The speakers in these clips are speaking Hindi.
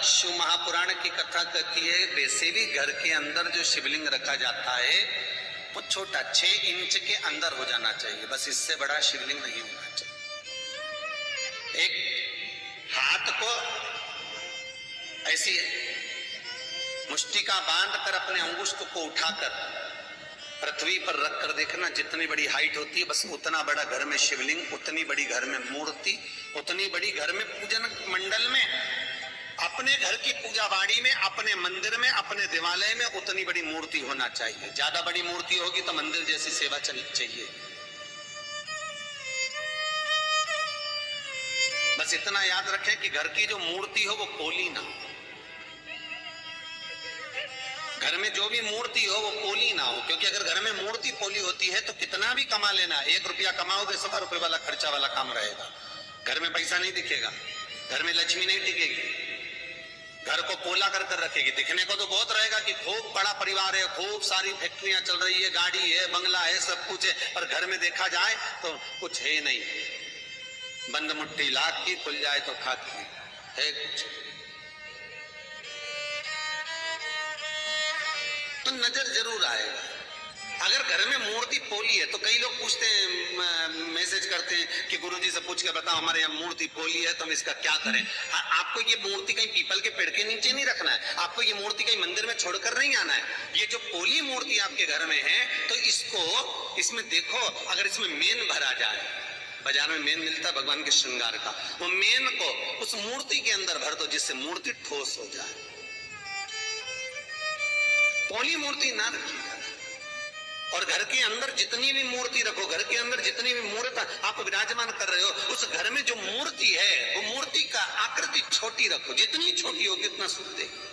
शिव महापुराण की कथा कहती है वैसे भी घर के अंदर जो शिवलिंग रखा जाता है वो छोटा 6 इंच के अंदर हो जाना चाहिए, बस इससे बड़ा शिवलिंग नहीं होना चाहिए। एक हाथ को ऐसी मुष्टिका बांध कर अपने अंगुष्ठ को उठाकर पृथ्वी पर रख कर देखना, जितनी बड़ी हाइट होती है बस उतना बड़ा घर में शिवलिंग, उतनी बड़ी घर में मूर्ति, उतनी बड़ी घर में पूजन मंडल में, अपने घर की पूजा बाड़ी में, अपने मंदिर में, अपने देवालय में उतनी बड़ी मूर्ति होना चाहिए। ज्यादा बड़ी मूर्ति होगी तो मंदिर जैसी सेवा चलनी चाहिए। बस इतना याद रखें कि घर की जो मूर्ति हो वो पोली ना हो। घर में जो भी मूर्ति हो वो पोली ना हो, क्योंकि अगर घर में मूर्ति पोली होती है तो कितना भी कमा लेना, 1 रुपया कमाओगे 100 रुपए वाला खर्चा वाला काम रहेगा। घर में पैसा नहीं दिखेगा, घर में लक्ष्मी नहीं टिकेगी। घर को पोला कर कर रखेगी। दिखने को तो बहुत रहेगा कि खूब बड़ा परिवार है, खूब सारी फैक्ट्रियां चल रही है, गाड़ी है, बंगला है, सब कुछ है, पर घर में देखा जाए तो कुछ है नहीं। बंद मुट्ठी लाख की, खुल जाए तो खाकी है कुछ। तो नजर जरूर आएगा। अगर घर में मूर्ति पोली है तो कई लोग पूछते हैं, मैसेज करते हैं कि गुरुजी से पूछ के बताओ हमारे यहाँ मूर्ति पोली है तो हम इसका क्या करें। आपको ये मूर्ति कहीं पीपल के पेड़ के नीचे नहीं रखना है, आपको ये मूर्ति कहीं मंदिर में छोड़कर नहीं आना है। ये जो पोली मूर्ति आपके घर में है तो इसमें देखो, अगर इसमें मेन भरा जाए, बाजार में मेन मिलता है भगवान के श्रृंगार का, वो मेन को उस मूर्ति के अंदर भर दो जिससे मूर्ति ठोस हो जाए। पोली मूर्ति ना रखिएगा। और घर के अंदर जितनी भी मूर्ति रखो, घर के अंदर जितनी भी मूर्त आप विराजमान कर रहे हो, उस घर में जो मूर्ति है वो मूर्ति का आकृति छोटी रखो, जितनी छोटी होगी उतना सुख देगी।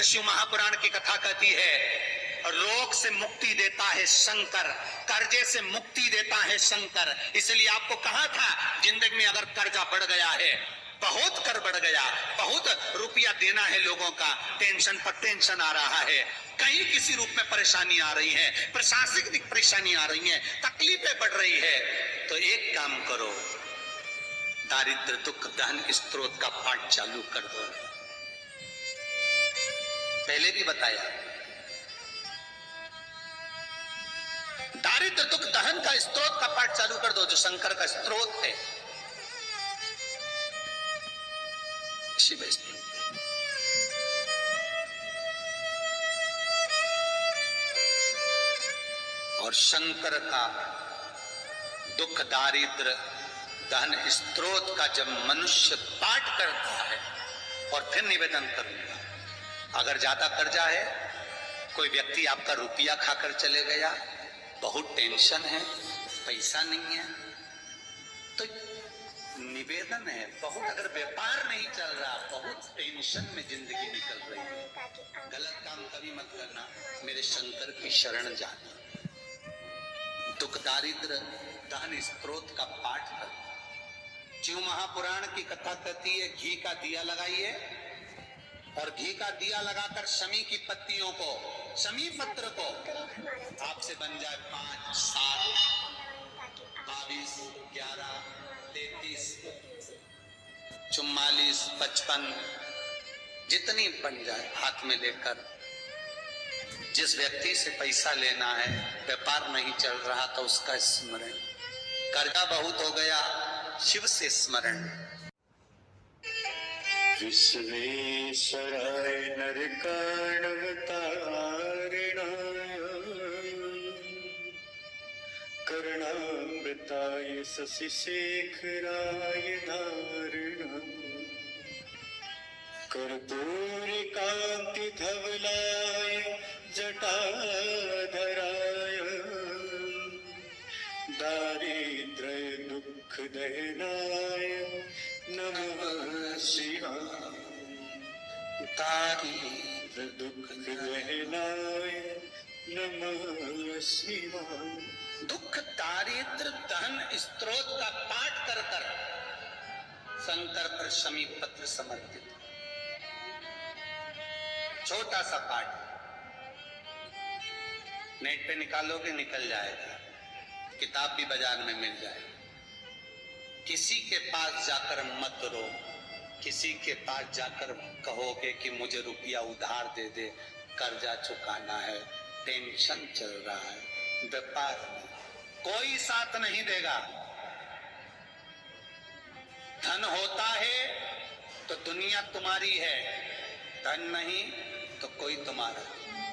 शिव महापुराण की कथा कहती है रोग से मुक्ति देता है शंकर, कर्जे से मुक्ति देता है शंकर। इसलिए आपको कहा था जिंदगी में अगर कर्जा बढ़ गया है, बहुत कर बढ़ गया, बहुत रुपया देना है लोगों का, टेंशन पर टेंशन आ रहा है, कहीं किसी रूप में परेशानी आ रही है, प्रशासनिक परेशानी आ रही है, तकलीफें बढ़ रही है, तो एक काम करो, दारिद्र दुख दहन स्त्रोत का पाठ चालू कर दो। पहले भी बताया, दारिद्र दुख दहन का स्त्रोत का पाठ चालू कर दो, जो शंकर का स्त्रोत है। शिव और शंकर का दुख दारिद्र दहन स्त्रोत का जब मनुष्य पाठ करता है, और फिर निवेदन करूंगा, अगर ज्यादा कर्जा है, कोई व्यक्ति आपका रुपया खाकर चले गया, बहुत टेंशन है, पैसा नहीं है, तो निवेदन है, बहुत अगर व्यापार नहीं चल रहा, बहुत टेंशन में जिंदगी निकल रही है, गलत काम कभी मत करना, मेरे शंकर की शरण जाना, दुख दारिद्र दहन स्त्रोत का पाठ कर। शिव महापुराण की कथा कहती है घी का दिया लगाइए, और घी का दिया लगाकर शमी की पत्तियों को, शमी पत्र को आपसे बन जाए 5, 7, 22, 11, 33, 44, 55, जितनी बन जाए, हाथ में लेकर जिस व्यक्ति से पैसा लेना है, व्यापार नहीं चल रहा तो उसका स्मरण, कर्जा बहुत हो गया, शिव से स्मरण। विश्वेश्वराय नरकाणवतारिणाय कर्णामृताय शशिशेखराय धारिणाय कर्पूरकान्ति धवलाय जटाधराय दारिद्र्य दुःख दहनाय नमः शिवाय। दारिद्र्य दुःख दहनाय नमः शिवाय। दुख दारिद्र दहन स्त्रोत का पाठ कर कर शंकर पर शमी पत्र समर्पित। छोटा सा पाठ, नेट पे निकालोगे निकल जाएगा, किताब भी बाजार में मिल जाएगी। किसी के पास जाकर मत रो, किसी के पास जाकर कहोगे कि मुझे रुपया उधार दे दे, कर्जा चुकाना है, टेंशन चल रहा है, व्यापार में, कोई साथ नहीं देगा। धन होता है तो दुनिया तुम्हारी है, धन नहीं तो कोई तुम्हारा नहीं,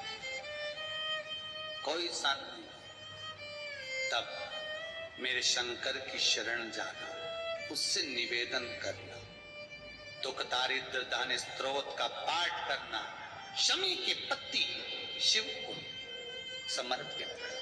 कोई साथ नहीं। तब मेरे शंकर की शरण जाना, उससे निवेदन करना, दुख दारिद्र दान स्त्रोत का पाठ करना, शमी की पत्ती शिव को समर्पित करना।